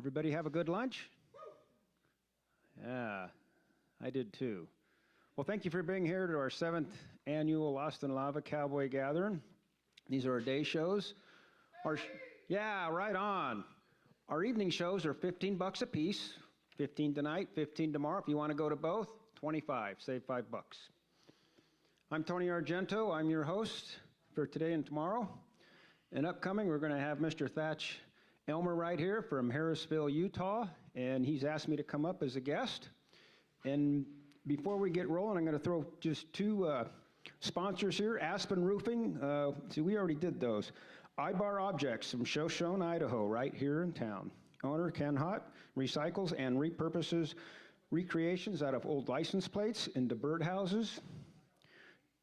Everybody have a good lunch? Yeah, I did too. Well, thank you for being here to our 7th annual Lost in Lava Cowboy Gathering. These are our day shows. Yeah, right on. Our evening shows are $15 a piece, 15 tonight, 15 tomorrow. If you want to go to both, 25, save $5. I'm Tony Argento. I'm your host for today and tomorrow. And upcoming, we're going to have Mr. Thatch Elmer right here from Harrisville, Utah, and he's asked me to come up as a guest. And before we get rolling, I'm going to throw just two sponsors here. Aspen Roofing, see, we already did those. iBar Objects from Shoshone, Idaho, right here in town. Owner Ken Hott recycles and repurposes recreations out of old license plates into birdhouses,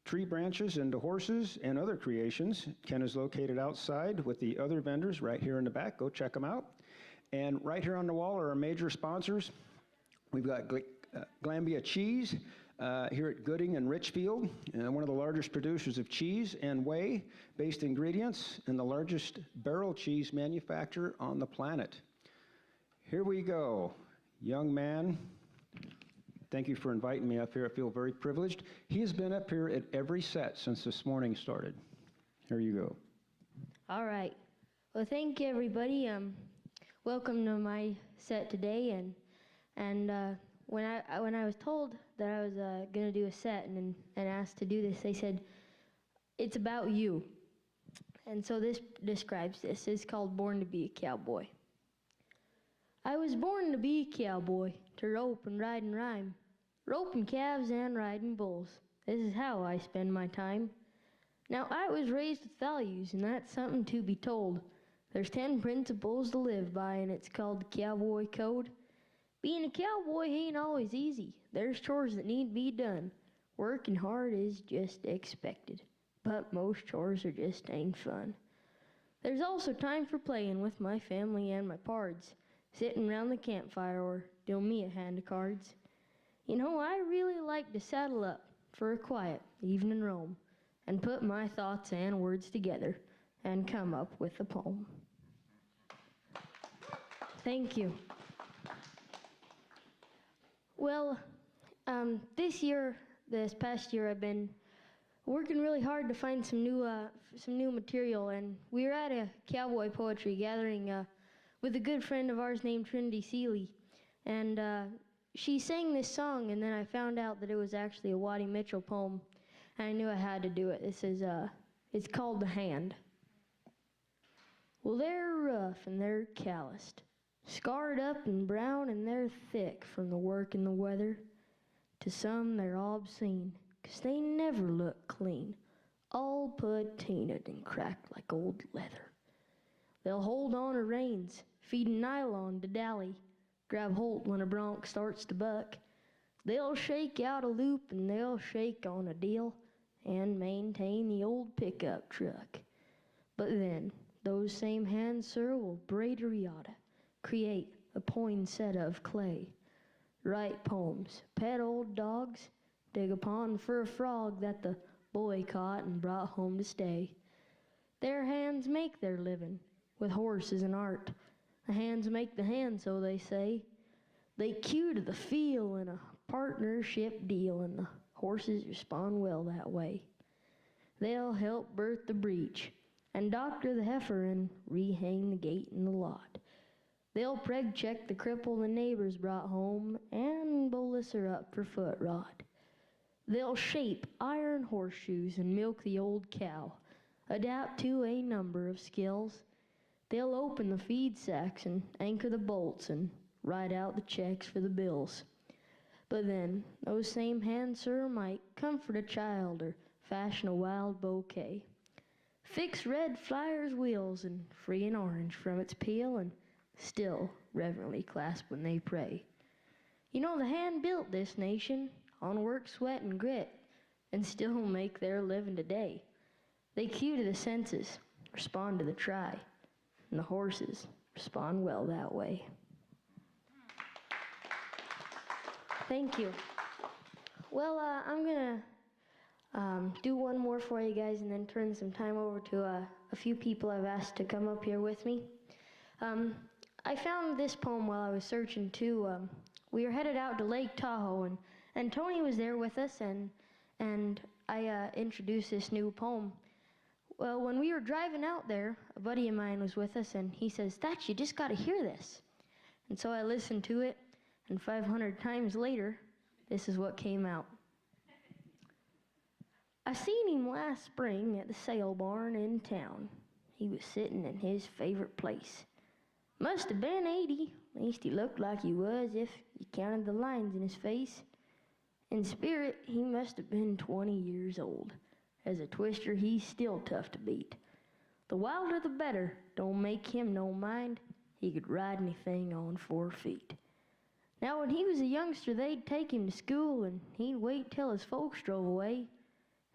tree branches into horses, and other creations. Ken is located outside with the other vendors right here in the back. Go check them out. And right here on the wall are our major sponsors. We've got Glambia Cheese here at Gooding and Richfield, one of the largest producers of cheese and whey-based ingredients, and the largest barrel cheese manufacturer on the planet. Here we go. Young man, thank you for inviting me up here. I feel very privileged. He has been up here at every set since this morning started. Here you go. All right. Well, thank you, everybody. Welcome to my set today. And when I was told that I was going to do a set and asked to do this, they said, it's about you. And so this describes this. It's called Born to Be a Cowboy. I was born to be a cowboy, to rope and ride and rhyme, roping calves and riding bulls. This is how I spend my time. Now, I was raised with values, and that's something to be told. There's 10 principles to live by, and it's called the Cowboy Code. Being a cowboy ain't always easy. There's chores that need to be done. Working hard is just expected, but most chores are just dang fun. There's also time for playing with my family and my pards, sitting around the campfire or deal me a hand of cards. You know, I really like to saddle up for a quiet evening roam and put my thoughts and words together and come up with a poem. Thank you. Well, this past year, I've been working really hard to find some new material, and we were at a cowboy poetry gathering with a good friend of ours named Trinity Seeley, and she sang this song, and then I found out that it was actually a Waddy Mitchell poem, and I knew I had to do it. This is it's called The Hand. Well, they're rough and they're calloused, scarred up and brown, and they're thick from the work and the weather. To some they're obscene, 'cause they never look clean, all patinaed and cracked like old leather. They'll hold on to reins, feeding nylon to dally, grab holt when a bronc starts to buck. They'll shake out a loop and they'll shake on a deal and maintain the old pickup truck. But then, those same hands, sir, will braid a riata, create a poinsettia of clay, write poems, pet old dogs, dig a pond for a frog that the boy caught and brought home to stay. Their hands make their living with horses and art. The hands make the hand, so they say. They cue to the feel in a partnership deal, and the horses respond well that way. They'll help birth the breech and doctor the heifer and rehang the gate in the lot. They'll preg check the cripple the neighbors brought home and bolus her up for foot rot. They'll shape iron horseshoes and milk the old cow, adapt to a number of skills. They'll open the feed sacks and anchor the bolts and write out the checks for the bills. But then, those same hands, sir, might comfort a child or fashion a wild bouquet, fix red flyer's wheels and free an orange from its peel, and still reverently clasp when they pray. You know, the hand built this nation on work, sweat, and grit, and still make their living today. They cue to the senses, respond to the try, and the horses respond well that way. Thank you. Well, I'm gonna do one more for you guys and then turn some time over to a few people I've asked to come up here with me. I found this poem while I was searching too. We were headed out to Lake Tahoe, and Tony was there with us, and I introduced this new poem. Well, when we were driving out there, a buddy of mine was with us, and he says, "Thatch, you just got to hear this." And so I listened to it, and 500 times later, this is what came out. I seen him last spring at the sale barn in town. He was sitting in his favorite place. Must have been 80, at least he looked like he was if you counted the lines in his face. In spirit, he must have been 20 years old. As a twister, he's still tough to beat. The wilder the better, don't make him no mind. He could ride anything on 4 feet. Now when he was a youngster, they'd take him to school, and he'd wait till his folks drove away.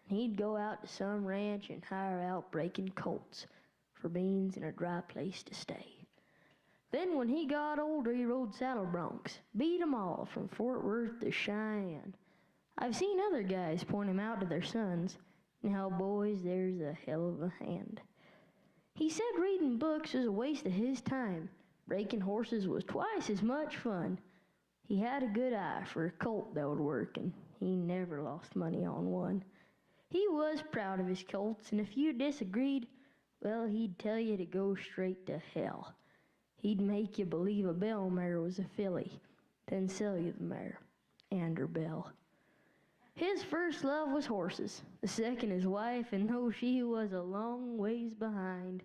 And he'd go out to some ranch and hire out breaking colts for beans and a dry place to stay. Then when he got older, he rode saddle broncs, beat 'em all from Fort Worth to Cheyenne. I've seen other guys point him out to their sons. Now, boys, there's a hell of a hand. He said reading books was a waste of his time. Breaking horses was twice as much fun. He had a good eye for a colt that would work, and he never lost money on one. He was proud of his colts, and if you disagreed, well, he'd tell you to go straight to hell. He'd make you believe a bell mare was a filly, then sell you the mare and her bell. His first love was horses, the second his wife, and though she was a long ways behind,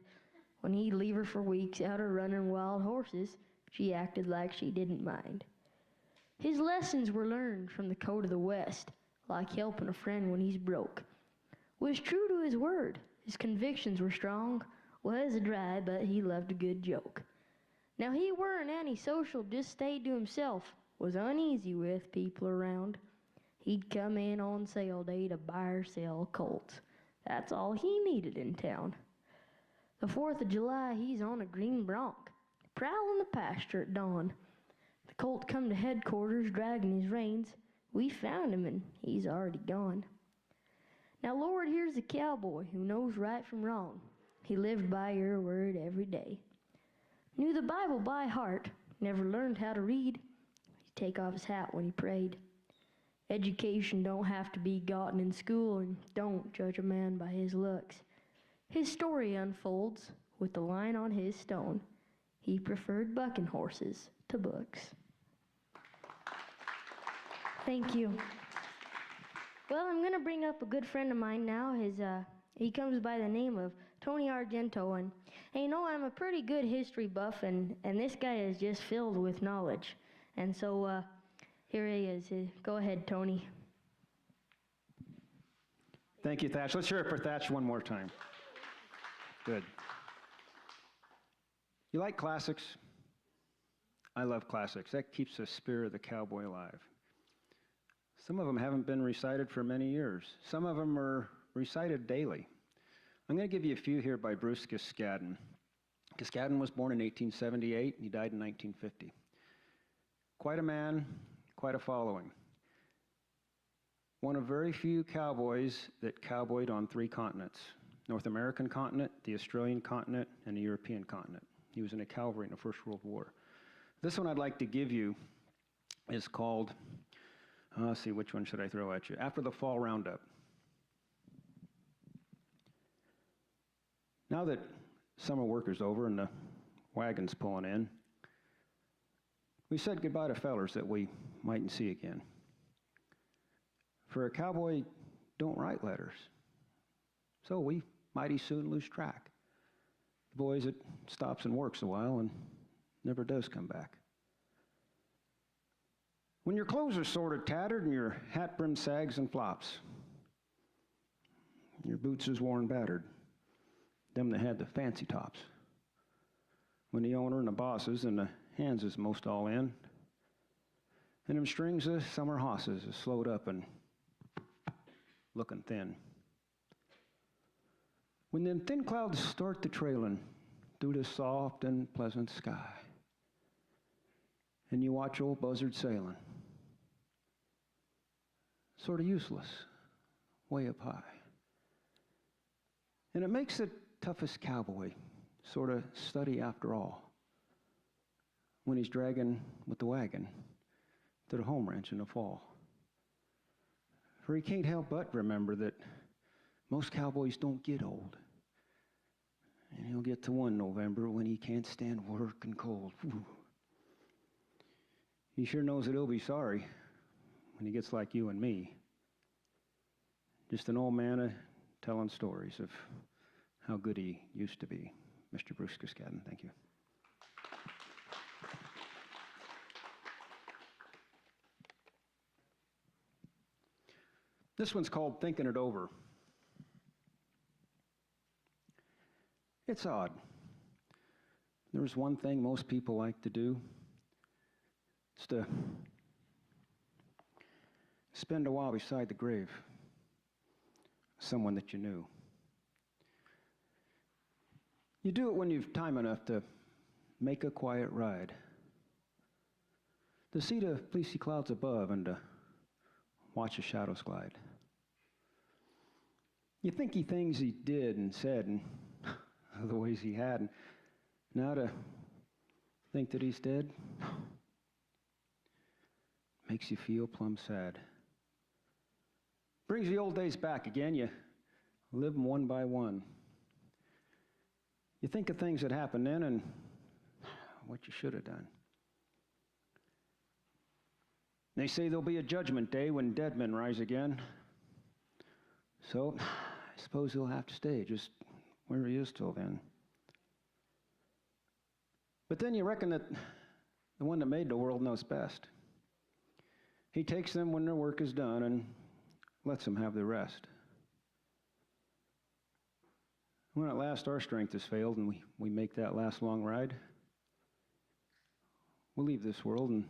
when he'd leave her for weeks out a running wild horses, she acted like she didn't mind. His lessons were learned from the code of the West, like helping a friend when he's broke. Was true to his word, his convictions were strong, was dry, but he loved a good joke. Now he weren't antisocial, just stayed to himself, was uneasy with people around. He'd come in on sale day to buy or sell colts. That's all he needed in town. The 4th of July, he's on a green bronc, prowling the pasture at dawn. The colt come to headquarters, dragging his reins. We found him, and he's already gone. Now, Lord, here's a cowboy who knows right from wrong. He lived by your word every day. Knew the Bible by heart, never learned how to read. He'd take off his hat when he prayed. Education don't have to be gotten in school, and don't judge a man by his looks. His story unfolds with the line on his stone. He preferred bucking horses to books. Thank you. Well, I'm going to bring up a good friend of mine now. He comes by the name of Tony Argento, and you know, I'm a pretty good history buff, and this guy is just filled with knowledge. And so, here he is. Go ahead, Tony. Thank you, Thatch. Let's hear it for Thatch one more time. Good. You like classics? I love classics. That keeps the spirit of the cowboy alive. Some of them haven't been recited for many years. Some of them are recited daily. I'm going to give you a few here by Bruce Cascadden. Cascadden was born in 1878, and he died in 1950. Quite a man, quite a following. One of very few cowboys that cowboyed on 3 continents: North American continent, the Australian continent, and the European continent. He was in a cavalry in the First World War. This one I'd like to give you is called, let's see, which one should I throw at you? After the Fall Roundup. Now that summer work is over and the wagon's pulling in, we said goodbye to fellers that we mightn't see again. For a cowboy, don't write letters. So we mighty soon lose track. The boys that stops and works a while and never does come back. When your clothes are sort of tattered and your hat brim sags and flops, your boots is worn battered, them that had the fancy tops. When the owner and the bosses and the hands is most all in, and them strings of summer hosses is slowed up and looking thin. When them thin clouds start to trailin' through the soft and pleasant sky, and you watch old buzzard sailing, sort of useless, way up high. And it makes the toughest cowboy sort of study after all. when he's dragging with the wagon to the home ranch in the fall. For he can't help but remember that most cowboys don't get old. And he'll get to one November when he can't stand work and cold. Whew. He sure knows that he'll be sorry when he gets like you and me. Just an old man telling stories of how good he used to be. Mr. Bruce Cascadden, thank you. This one's called Thinking It Over. It's odd. There's one thing most people like to do. It's to spend a while beside the grave of someone that you knew. You do it when you've time enough to make a quiet ride, to see the fleecy clouds above and to watch the shadows glide. You think of things he did and said and the ways he had, and now to think that he's dead makes you feel plumb sad. Brings the old days back again. You live them one by one. You think of things that happened then and what you should have done. They say there'll be a judgment day when dead men rise again. So I suppose he'll have to stay just where he is till then. But then you reckon that the one that made the world knows best. He takes them when their work is done and lets them have the rest. When at last our strength has failed and we make that last long ride, we'll leave this world and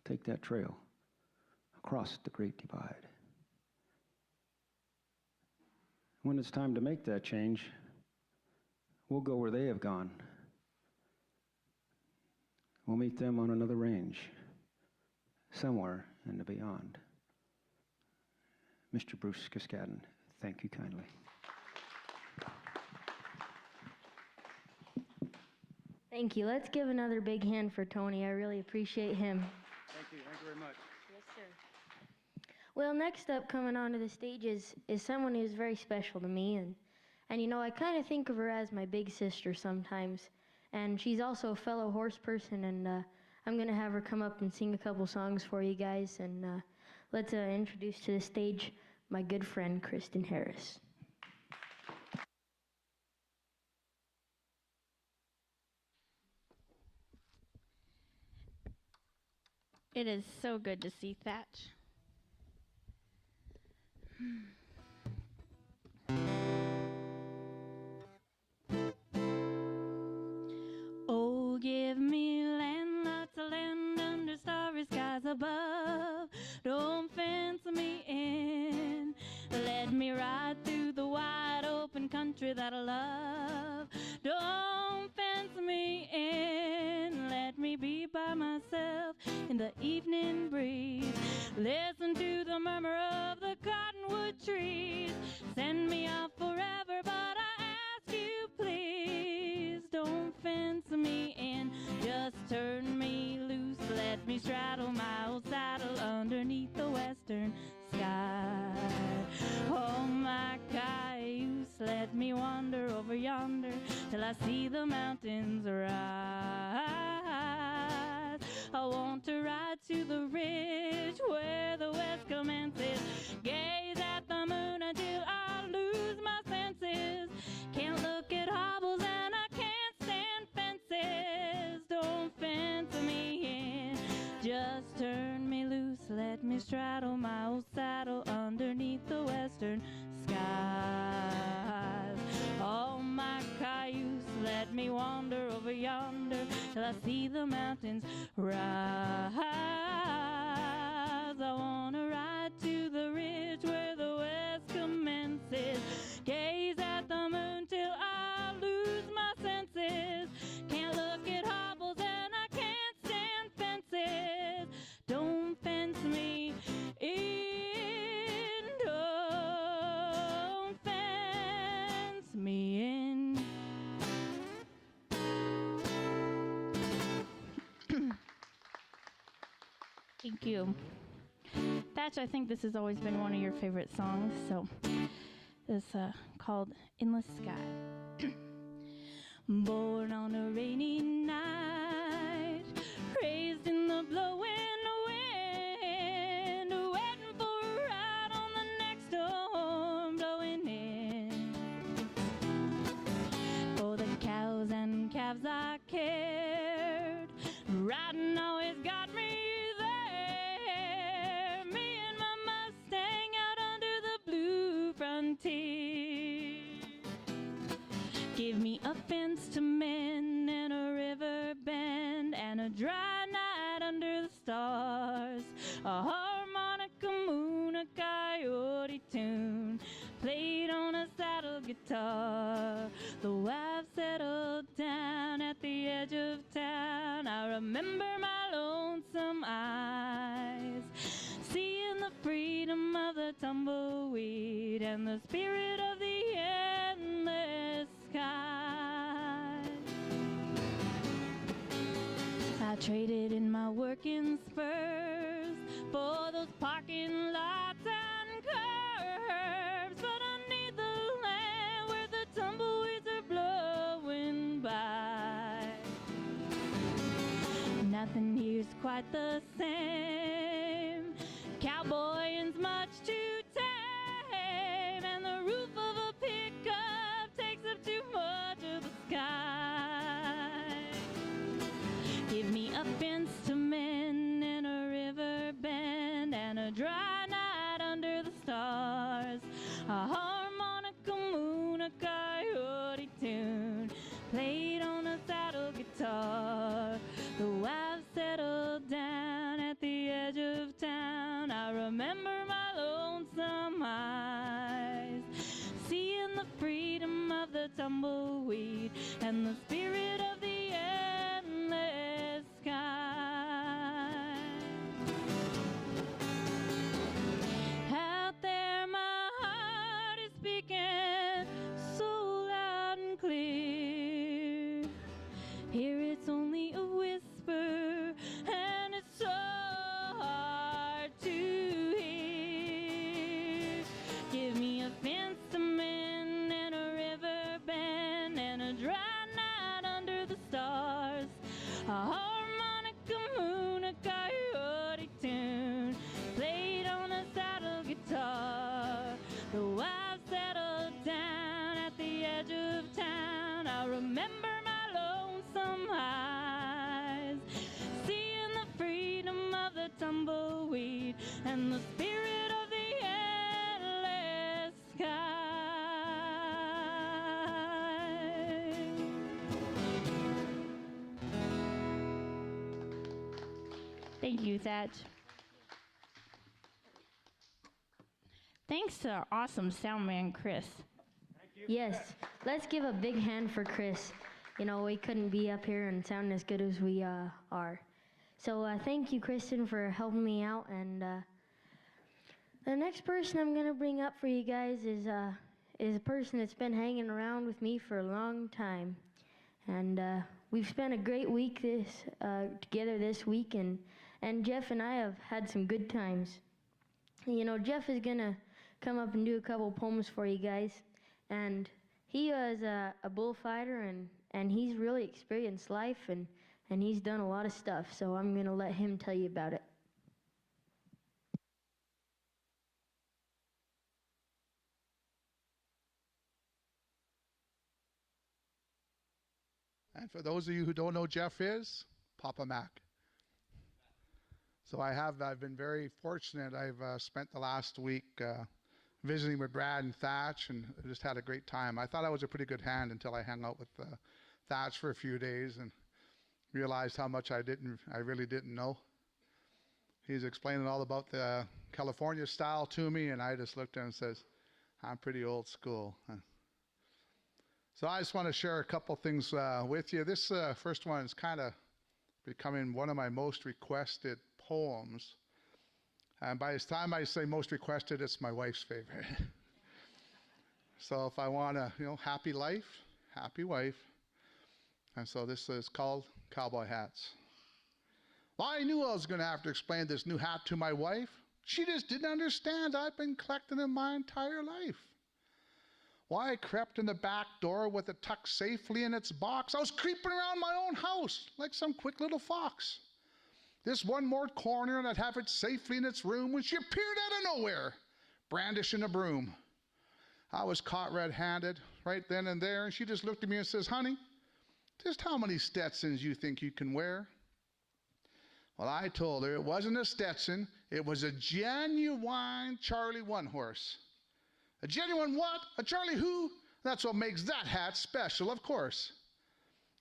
take that trail across the Great Divide. When it's time to make that change, we'll go where they have gone. We'll meet them on another range, somewhere in the beyond. Mr. Bruce Cascadden, thank you kindly. Thank you. Let's give another big hand for Tony. I really appreciate him. Thank you very much. Yes, sir. Well, next up coming onto the stage is someone who's very special to me. And you know, I kind of think of her as my big sister sometimes. And she's also a fellow horse person, and I'm going to have her come up and sing a couple songs for you guys. And let's introduce to the stage my good friend, Kristen Harris. It is so good to see Thatch. Oh, give me land, lots of land under starry skies above. Don't fence me in. Let me ride through the wide open country that I love. Don't fence me in. Let me be by myself in the evening breeze. Listen to the murmur of the cottonwood trees. Send me out forever, but I ask you please, don't fence me in. Just turn me loose. Let me straddle my old saddle underneath the western sky. Oh, my cayuse, let me wander over yonder till I see the mountains rise. I want to ride to the ridge where the west commences. Gaze at the moon until I lose my senses. Can't look at hobbles and I can't stand fences. Don't fence me in. Just turn me loose. Let me straddle my old saddle underneath the western skies. Oh, my cayuse, let me wander over yonder till I see the mountains rise. I want to ride to the ridge where the west commences. Gaze at the moon till I lose my senses. Can't look at hobbles and I can't stand fences. Don't fence me in. Don't fence me in. Thank you. Thatch, I think this has always been one of your favorite songs, so it's called Endless Sky. Born on a rainy night, raised in the blowing wind, waiting for a ride on the next storm blowing in. For the cows and calves I cared, riding always got me there. Me and my Mustang out under the blue frontier. Give me a fence to mend and a river bend and a dry night under the stars. A harmonica, moon, a coyote tune played on a saddle guitar. Though I've settled down at the edge of town, I remember my lonesome eyes, seeing the freedom of the tumbleweed and the spirit of the endless sky. I traded in my working spurs for those parking lots and curbs, but I need the land where the tumbleweeds are blowing by. Nothing here's quite the same. Cowboying's much too tame, and the roof of a pickup takes up too much of the sky. Give me a fence to mend and a river bend and a dry night under the stars. A harmonica, moon, a coyote tune played on a saddle guitar. Though I've settled down at the edge of town, I remember my lonesome eyes, seeing the freedom of the tumbleweed and the spirit of the endless sky. Out there my heart is speaking so loud and clear. Here it's only a whisper, and it's so hard to hear. Give me a fence to mend and a river bend and a dry night under the stars. A harmonica, moon, a coyote tune played on a saddle guitar. Though I've settled down at the edge of town, I remember my lonesome eyes, seeing the freedom of the tumbleweed and the spirit of the endless sky. Thank you, Thatch. Thanks to our awesome sound man, Chris. Yes, let's give a big hand for Chris. You know, we couldn't be up here and sound as good as we are. So thank you, Kristen, for helping me out. And the next person I'm going to bring up for you guys is a person that's been hanging around with me for a long time. And we've spent a great week together this week, and Jeff and I have had some good times. You know, Jeff is going to come up and do a couple poems for you guys. And he was a bullfighter, and he's really experienced life, and he's done a lot of stuff. So I'm going to let him tell you about it. And for those of you who don't know Jeff is, Papa Mac. So I've been very fortunate. I've spent the last week visiting with Brad and Thatch, and just had a great time. I thought I was a pretty good hand until I hung out with Thatch for a few days and realized how much I really didn't know. He's explaining all about the California style to me, and I just looked at him and says, I'm pretty old school. So I just want to share a couple things with you. This first one is kind of becoming one of my most requested poems. And by the time I say most requested, it's my wife's favorite. So if I want a happy life, happy wife. And so this is called Cowboy Hats. Well, I knew I was going to have to explain this new hat to my wife. She just didn't understand. I've been collecting them my entire life. Why, I crept in the back door with it tucked safely in its box. I was creeping around my own house like some quick little fox. This one more corner and I'd have it safely in its room when she appeared out of nowhere, brandishing a broom. I was caught red-handed right then and there, and she just looked at me and says, "Honey, just how many Stetsons you think you can wear?" Well, I told her it wasn't a Stetson, it was a genuine Charlie One Horse. A genuine what? A Charlie who? That's what makes that hat special, of course.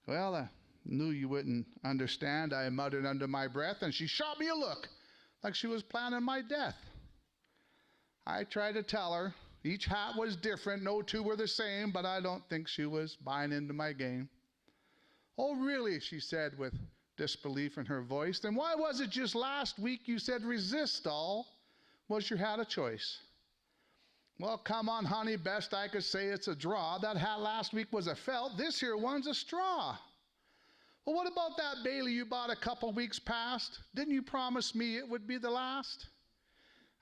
Well, I knew you wouldn't understand, I muttered under my breath, and she shot me a look like she was planning my death. I tried to tell her each hat was different, no two were the same, but I don't think she was buying into my game. "Oh, really?" she said with disbelief in her voice. "Then why was it just last week you said resist all was your hat of choice?" "Well, come on, honey, best I could say it's a draw. That hat last week was a felt, this here one's a straw." "Well, what about that Bailey you bought a couple weeks past? Didn't you promise me it would be the last?"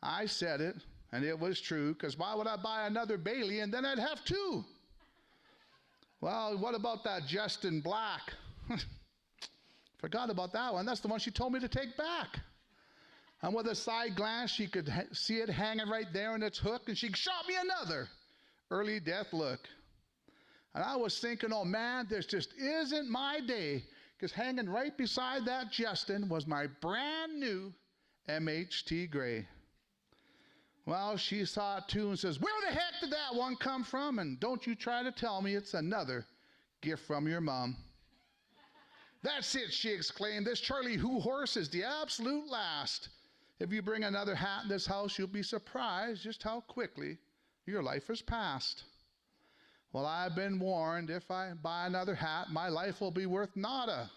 I said it, and it was true, because why would I buy another Bailey and then I'd have two? "Well, what about that Justin Black?" "Forgot about that one. That's the one she told me to take back." And with a side glance, she could see it hanging right there in its hook, and she shot me another early death look. And I was thinking, oh man, this just isn't my day, because hanging right beside that Justin was my brand new MHT Gray. Well, she saw it too and says, "Where the heck did that one come from? And don't you try to tell me it's another gift from your mom." "That's it," she exclaimed. "This Charlie Who horse is the absolute last. If you bring another hat in this house, you'll be surprised just how quickly your life has passed." Well, I've been warned, if I buy another hat, my life will be worth nada.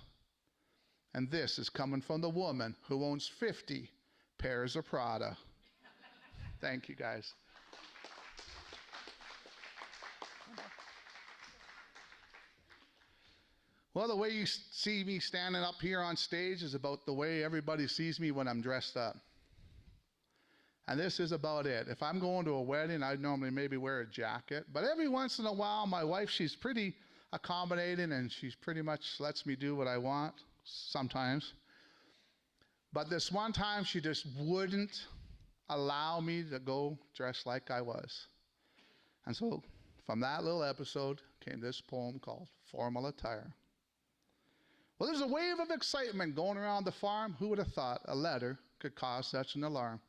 And this is coming from the woman who owns 50 pairs of Prada. Thank you, guys. Well, the way you see me standing up here on stage is about the way everybody sees me when I'm dressed up. And this is about it. If I'm going to a wedding, I'd normally maybe wear a jacket. But every once in a while, my wife, she's pretty accommodating, and she pretty much lets me do what I want sometimes. But this one time, she just wouldn't allow me to go dressed like I was. And so from that little episode came this poem called Formal Attire. Well, there's a wave of excitement going around the farm. Who would have thought a letter could cause such an alarm?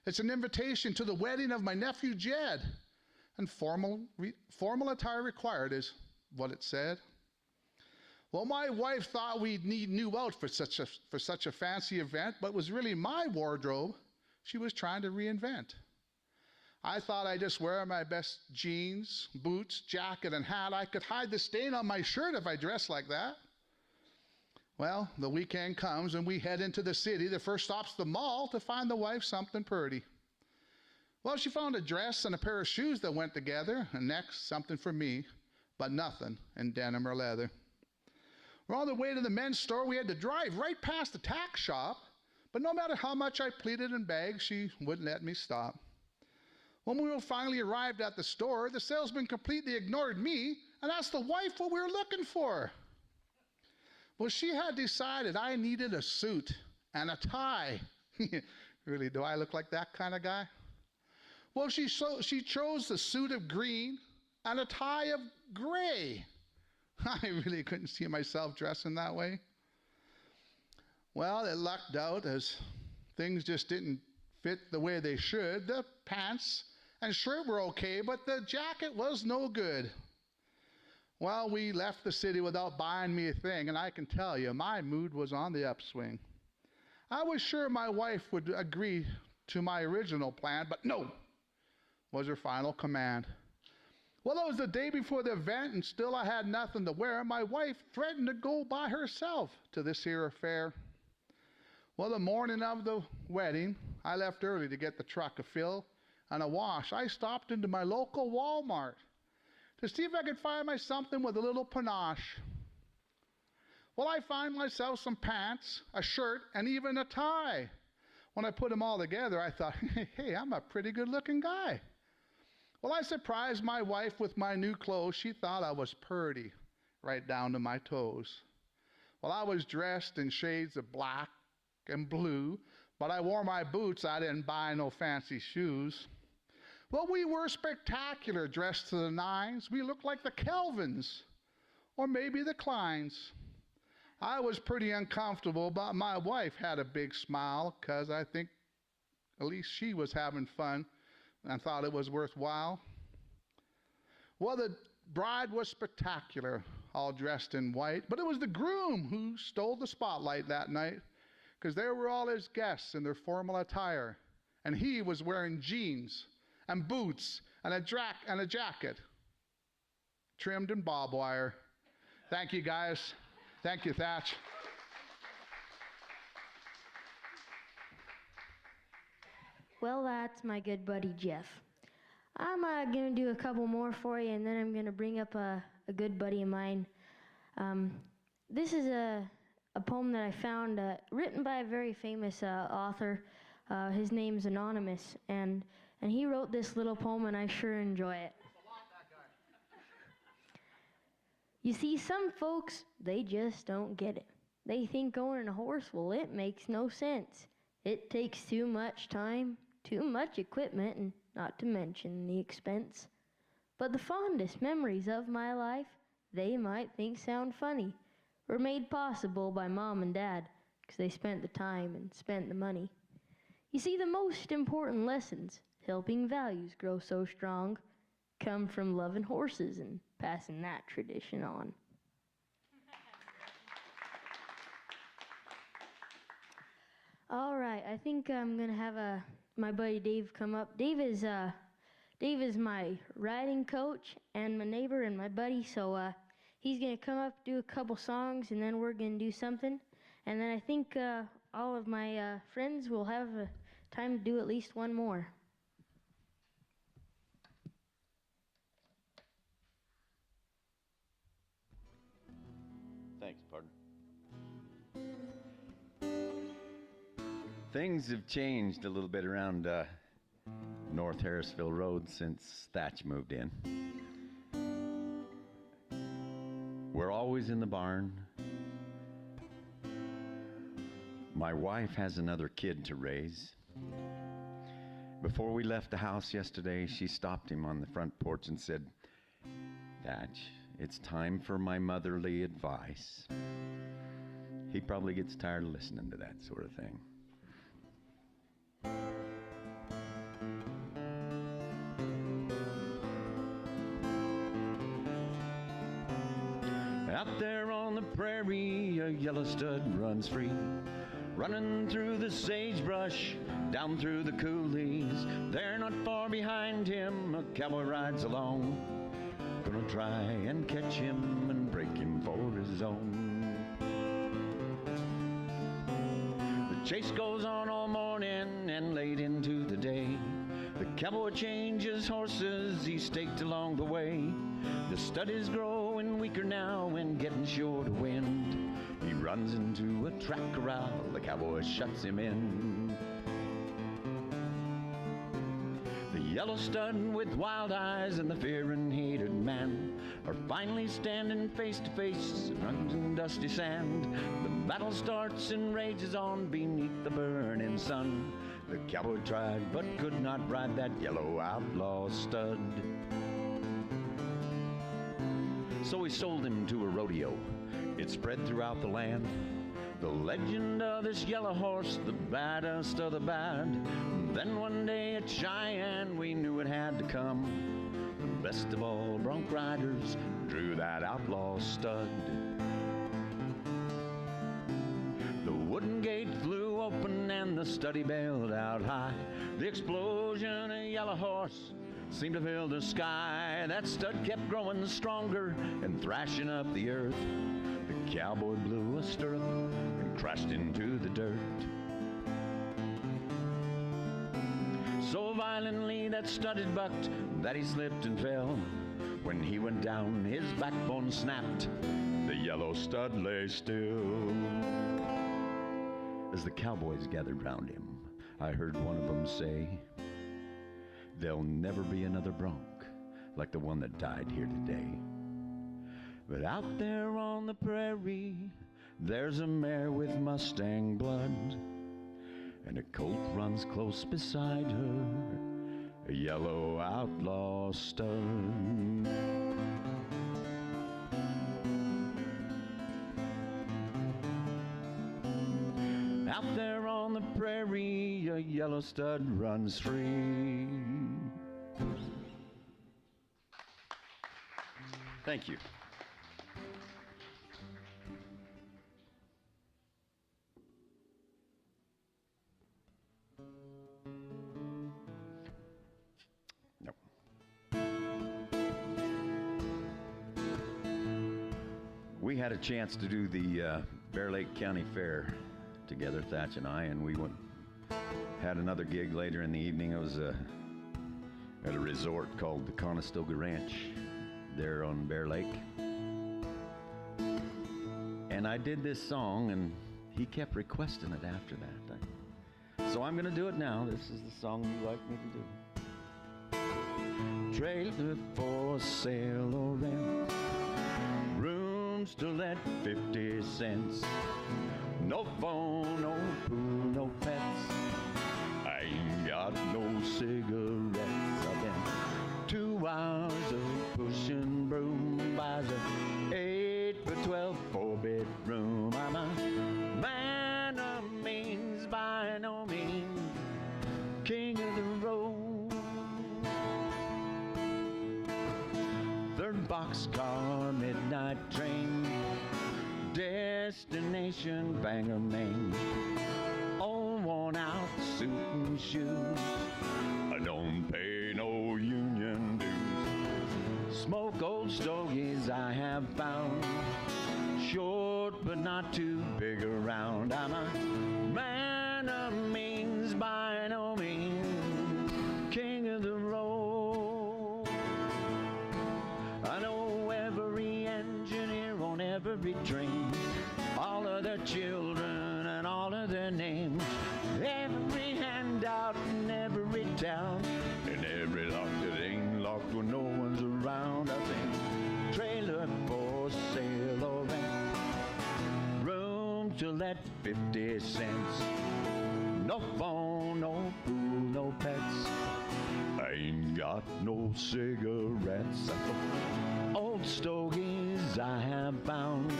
It's an invitation to the wedding of my nephew Jed, and formal attire required is what it said. Well, my wife thought we'd need new outfits for such a fancy event, but it was really my wardrobe she was trying to reinvent. I thought I'd just wear my best jeans, boots, jacket, and hat. I could hide the stain on my shirt if I dressed like that. Well, the weekend comes and we head into the city. The first stop's the mall to find the wife something pretty. Well, she found a dress and a pair of shoes that went together, and next, something for me, but nothing in denim or leather. We're on the way to the men's store. We had to drive right past the tack shop, but no matter how much I pleaded and begged, she wouldn't let me stop. When we finally arrived at the store, the salesman completely ignored me and asked the wife what we were looking for. Well, she had decided I needed a suit and a tie. Really, do I look like that kind of guy? Well, she chose the suit of green and a tie of gray. I really couldn't see myself dressing that way. Well, it lucked out as things just didn't fit the way they should. The pants and shirt were okay, but the jacket was no good. Well, we left the city without buying me a thing, and I can tell you, my mood was on the upswing. I was sure my wife would agree to my original plan, but no, was her final command. Well, it was the day before the event, and still I had nothing to wear. My wife threatened to go by herself to this here affair. Well, the morning of the wedding, I left early to get the truck a fill and a wash. I stopped into my local Walmart to see if I could find my something with a little panache. Well, I find myself some pants, a shirt, and even a tie. When I put them all together, I thought, hey, I'm a pretty good-looking guy. Well, I surprised my wife with my new clothes. She thought I was purty, right down to my toes. Well, I was dressed in shades of black and blue, but I wore my boots. I didn't buy no fancy shoes. Well, we were spectacular, dressed to the nines. We looked like the Kelvins, or maybe the Kleins. I was pretty uncomfortable, but my wife had a big smile, 'cause I think at least she was having fun and thought it was worthwhile. Well, the bride was spectacular, all dressed in white, but it was the groom who stole the spotlight that night, 'cause there were all his guests in their formal attire, and he was wearing jeans and boots and a jacket trimmed in barbed wire. Thank you, guys. Thank you, Thatch. Well, that's my good buddy Jeff. I'm going to do a couple more for you, and then I'm going to bring up a good buddy of mine. This is a poem that I found written by a very famous author. His name's Anonymous, and he wrote this little poem, and I sure enjoy it. You see, some folks, they just don't get it. They think owning a horse, well, it makes no sense. It takes too much time, too much equipment, and not to mention the expense. But the fondest memories of my life, they might think sound funny, were made possible by Mom and Dad, 'cause they spent the time and spent the money. You see, the most important lessons, helping values grow so strong, come from loving horses and passing that tradition on. All right, I think I'm gonna have my buddy Dave come up. Dave is my riding coach and my neighbor and my buddy, so he's gonna come up, do a couple songs, and then we're gonna do something. And then I think all of my friends will have time to do at least one more. Thanks, partner. Things have changed a little bit around North Harrisville Road since Thatch moved in. We're always in the barn. My wife has another kid to raise. Before we left the house yesterday, she stopped him on the front porch and said, "Thatch, it's time for my motherly advice." He probably gets tired of listening to that sort of thing. Out there on the prairie, a yellow stud runs free, running through the sagebrush, down through the coulees. There, not far behind him, a cowboy rides along. Gonna try and catch him and break him for his own. The chase goes on all morning and late into the day. The cowboy changes horses he staked along the way. The stud is growing weaker now and getting short of wind. He runs into a track corral, the cowboy shuts him in. The yellow stud with wild eyes and the fear and hated man are finally standing face to face in dusty sand. The battle starts and rages on beneath the burning sun. The cowboy tried but could not ride that yellow outlaw stud. So he sold him to a rodeo. It spread throughout the land. The legend of this yellow horse, the baddest of the bad. Then one day at Cheyenne, we knew it had to come. The best of all bronc riders drew that outlaw stud. The wooden gate flew open and the stud he bailed out high. The explosion, a yellow horse seemed to fill the sky. That stud kept growing stronger and thrashing up the earth. The cowboy blew a stirrup and crashed into the dirt. So violently that stud had bucked that he slipped and fell. When he went down, his backbone snapped. the yellow stud lay still. As the cowboys gathered round him, I heard one of them say, "There'll never be another bronc like the one that died here today. But out there on the prairie, there's a mare with Mustang blood, and a colt runs close beside her, a yellow outlaw stud." Out there on the prairie, a yellow stud runs free. Thank you. Nope. We had a chance to do the Bear Lake County Fair together, Thatch and I, and we had another gig later in the evening. It was at a resort called the Conestoga Ranch there on Bear Lake. And I did this song, and he kept requesting it after that. So I'm going to do it now. This is the song you like me to do. Trailer for sale or rent, rooms to let 50 cents. No phone, no pool, no pets. I ain't got no cigarettes. I've been 2 hours of pushing broom, buys a 8 by 12 4-bedroom. I'm a man of means, by no means king of the road. 3rd boxcar, midnight train, destination Bangor, Maine. Old worn out suit and shoes, I don't pay no union dues. Smoke old stogies I have found, short but not too big around. I'm a man of means, by no means king of the road. I know every engineer on every train, all of their children and all of their names, every handout in every town, and every lock that ain't locked when no one's around. I think trailer for sale or rent, room to let 50 cents. No phone, no pool, no pets. I ain't got no cigarettes. Old stogies I have found,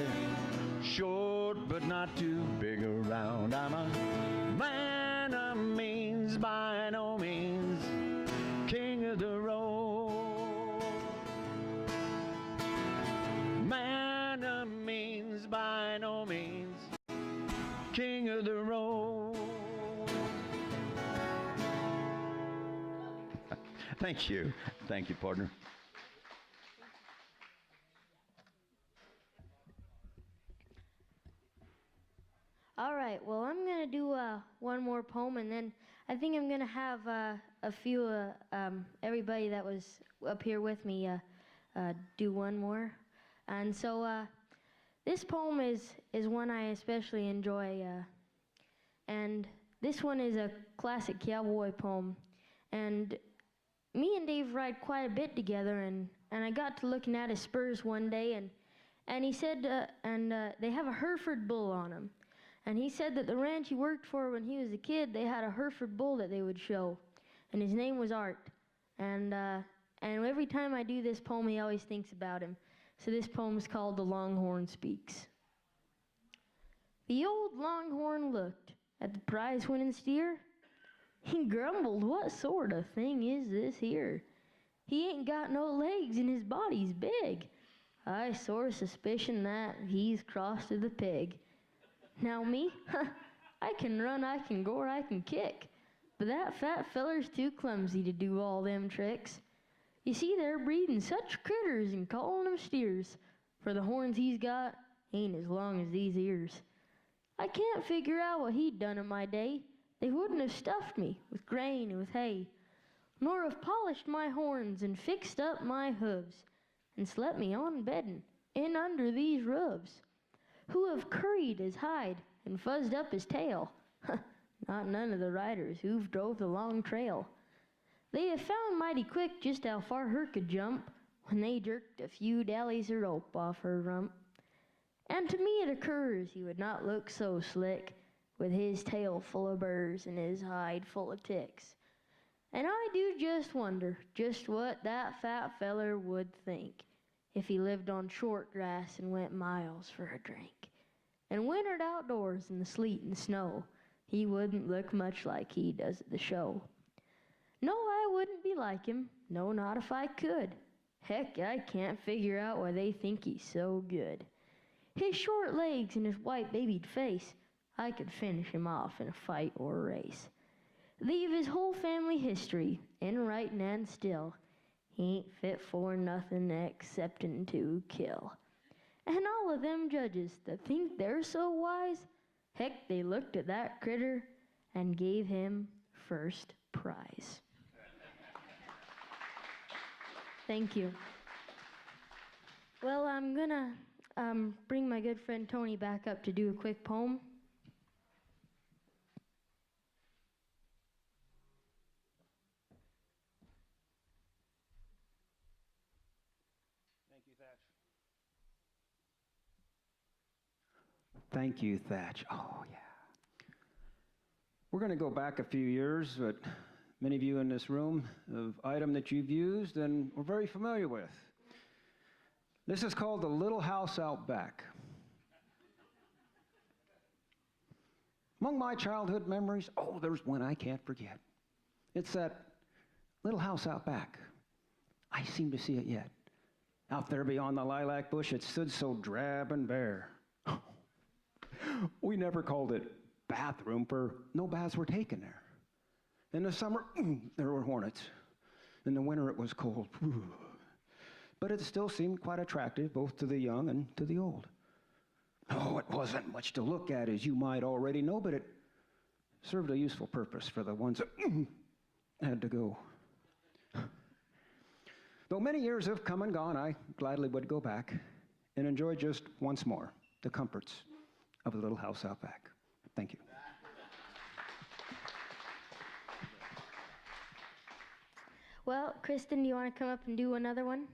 short but not too big around. I'm a man of means, by no means king of the road. Man of means, by no means king of the road. Thank you. Thank you, partner. All right, well, I'm going to do one more poem, and then I think I'm going to have a few, everybody that was up here with me do one more. And so this poem is one I especially enjoy, and this one is a classic cowboy poem. And me and Dave ride quite a bit together, and I got to looking at his spurs one day, and he said, they have a Hereford bull on them. And he said that the ranch he worked for when he was a kid, they had a Hereford bull that they would show, and his name was Art. And every time I do this poem, he always thinks about him. So this poem is called The Longhorn Speaks. The old Longhorn looked at the prize-winning steer. He grumbled, "What sort of thing is this here? He ain't got no legs and his body's big. I sort of suspicion that he's crossed to the pig. Now me, I can run, I can gore, I can kick, but that fat feller's too clumsy to do all them tricks. You see, they're breeding such critters and calling them steers, for the horns he's got ain't as long as these ears. I can't figure out what he'd done in my day. They wouldn't have stuffed me with grain and with hay, nor have polished my horns and fixed up my hooves, and slept me on bedding in under these roofs, who have curried his hide and fuzzed up his tail. Not none of the riders who've drove the long trail. They have found mighty quick just how far her could jump when they jerked a few dallies of rope off her rump. And to me it occurs he would not look so slick with his tail full of burrs and his hide full of ticks. And I do just wonder just what that fat feller would think if he lived on short grass and went miles for a drink, and wintered outdoors in the sleet and snow. He wouldn't look much like he does at the show. No, I wouldn't be like him. No, not if I could. Heck, I can't figure out why they think he's so good. His short legs and his white babied face, I could finish him off in a fight or a race. Leave his whole family history in writing and still. He ain't fit for nothing exceptin' to kill. And all of them judges that think they're so wise, heck, they looked at that critter and gave him first prize. Thank you. Well, I'm gonna bring my good friend Tony back up to do a quick poem. Thank you, Thatch. Oh, yeah. We're going to go back a few years, but many of you in this room, an item that you've used and are very familiar with. This is called the Little House Out Back. Among my childhood memories, oh, there's one I can't forget. It's that little house out back. I seem to see it yet. Out there beyond the lilac bush, it stood so drab and bare. We never called it bathroom, for no baths were taken there. In the summer, there were hornets. In the winter, it was cold. But it still seemed quite attractive, both to the young and to the old. Oh, it wasn't much to look at, as you might already know, but it served a useful purpose for the ones that had to go. Though many years have come and gone, I gladly would go back and enjoy just once more the comforts of a little house out back. Thank you. Well, Kristen, do you want to come up and do another one?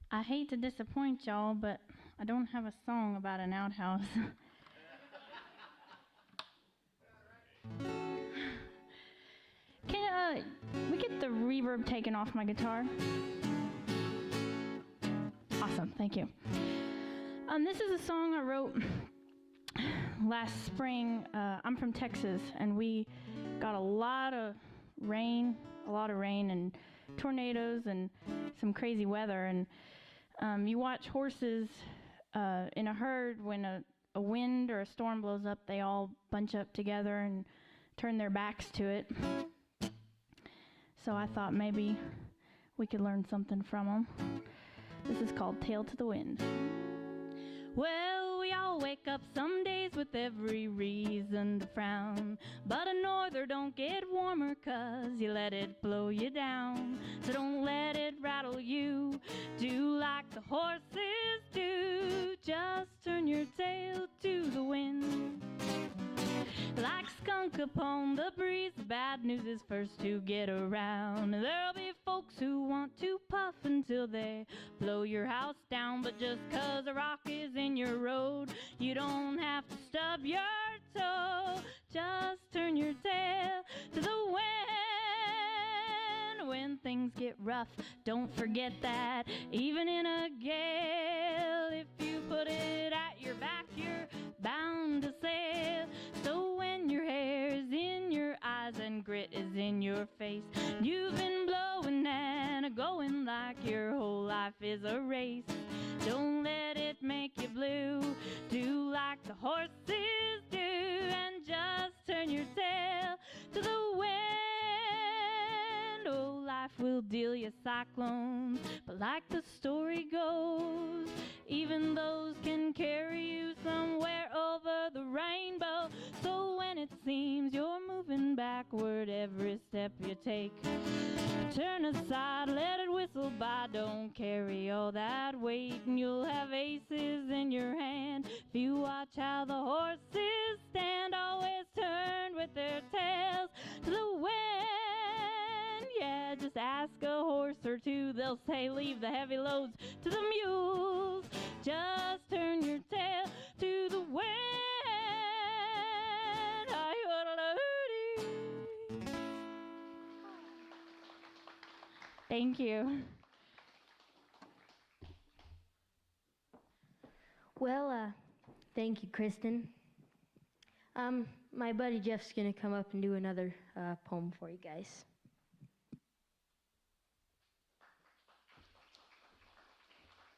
I hate to disappoint y'all, but I don't have a song about an outhouse. Can we get the reverb taken off my guitar? Awesome, thank you. This is a song I wrote last spring. I'm from Texas, and we got a lot of rain and tornadoes and some crazy weather. And you watch horses in a herd when a wind or a storm blows up, they all bunch up together and turn their backs to it. So I thought maybe we could learn something from them. This is called Tail to the Wind. Well, we all wake up some days with every reason to frown, but a norther don't get warmer 'cause you let it blow you down. So don't let it rattle you, do like the horses do, just turn your tail to the wind. Like skunk upon the breeze, the bad news is first to get around. There'll be folks who want to puff until they blow your house down, but just 'cause a rock is in your road, you don't have to stub your toe. Just turn your tail to the wind. When things get rough, don't forget that even in a gale, if you put it at your back, you're bound to sail. So when your hair's in your eyes and grit is in your face, you've been blowing and going like your whole life is a race. Don't let it make you blue, do like the horses do, and just turn your tail to the wind. Oh, life will deal you cyclones, but like the story goes, even those can carry you somewhere over the rainbow. So when it seems break. Turn aside, let it whistle by. Don't carry all that weight, and you'll have aces in your hand. If you watch how the horses stand, always turned with their tails to the wind. Yeah, just ask a horse or two, they'll say leave the heavy loads to the mules. Just turn your tail to the wind. Thank you. Well, thank you, Kristen. My buddy Jeff's gonna come up and do another poem for you guys.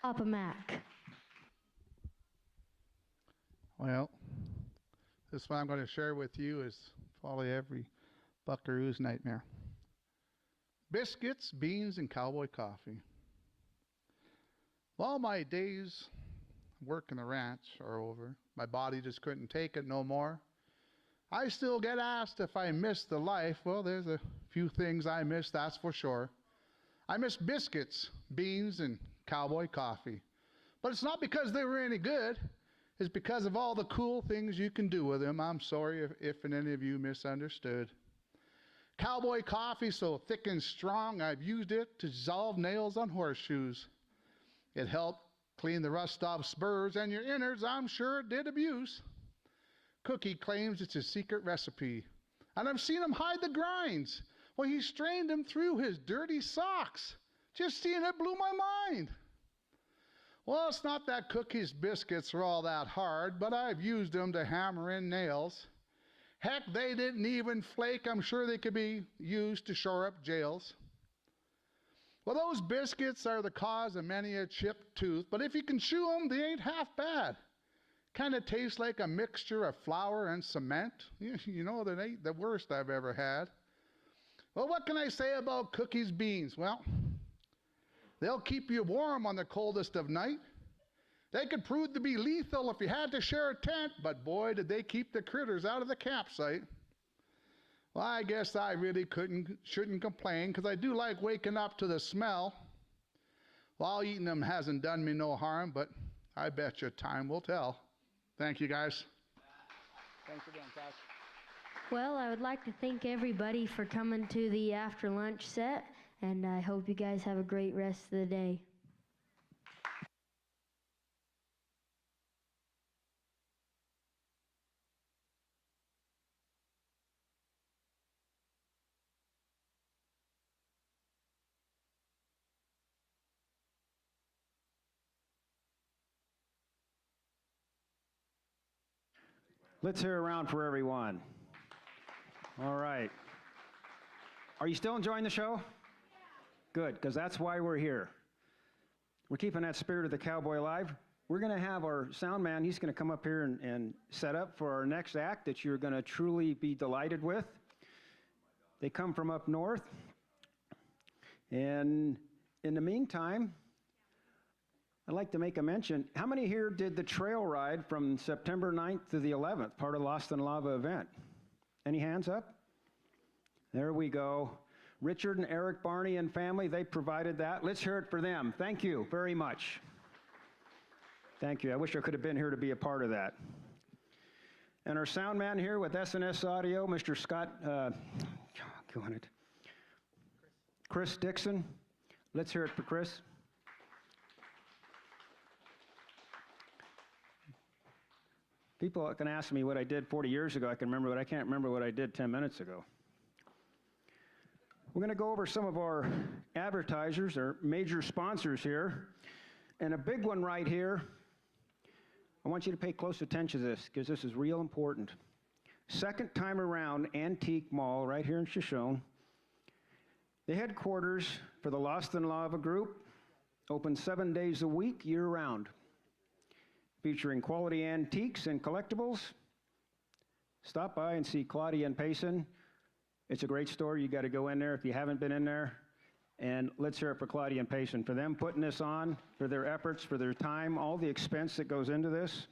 Papa Mac. Well, this one I'm going to share with you is probably every buckaroo's nightmare. Biscuits, beans, and cowboy coffee. Well, my days working the ranch are over. My body just couldn't take it no more. I still get asked if I miss the life. Well, there's a few things I miss, that's for sure. I miss biscuits, beans, and cowboy coffee. But it's not because they were any good. It's because of all the cool things you can do with them. I'm sorry if any of you misunderstood. Cowboy coffee so thick and strong, I've used it to dissolve nails on horseshoes. It helped clean the rust off spurs, and your innards, I'm sure, it did abuse. Cookie claims it's his secret recipe, and I've seen him hide the grinds. Well, he strained them through his dirty socks. Just seeing it blew my mind. Well, it's not that Cookie's biscuits are all that hard, but I've used them to hammer in nails. Heck, they didn't even flake. I'm sure they could be used to shore up jails. Well, those biscuits are the cause of many a chipped tooth, but if you can chew them, they ain't half bad. Kind of tastes like a mixture of flour and cement. You know, that ain't the worst I've ever had. Well, what can I say about Cookie's beans? Well, they'll keep you warm on the coldest of night. They could prove to be lethal if you had to share a tent, but boy, did they keep the critters out of the campsite. Well, I guess I really shouldn't complain, because I do like waking up to the smell. While eating them hasn't done me no harm, but I bet you time will tell. Thank you, guys. Thanks again, Thatch. Well, I would like to thank everybody for coming to the after lunch set, and I hope you guys have a great rest of the day. Let's hear a round for everyone. All right. Are you still enjoying the show? Good, because that's why we're here. We're keeping that spirit of the cowboy alive. We're going to have our sound man, he's going to come up here and set up for our next act that you're going to truly be delighted with. They come from up north. And in the meantime, I'd like to make a mention. How many here did the trail ride from September 9th to the 11th, part of the Lost in Lava event? Any hands up? There we go. Richard and Eric Barney and family, they provided that. Let's hear it for them. Thank you very much. Thank you. I wish I could have been here to be a part of that. And our sound man here with S&S Audio, Mr. Scott, Chris Dixon. Let's hear it for Chris. People can ask me what I did 40 years ago. I can remember, but I can't remember what I did 10 minutes ago. We're going to go over some of our advertisers, our major sponsors here. And a big one right here, I want you to pay close attention to this, because this is real important. Second time around Antique Mall right here in Shoshone. The headquarters for the Lost in Lava group, open 7 days a week, year-round. Featuring quality antiques and collectibles. Stop by and see Claudia and Payson. It's a great store. You got to go in there if you haven't been in there. And let's hear it for Claudia and Payson, for them putting this on, for their efforts, for their time, all the expense that goes into this.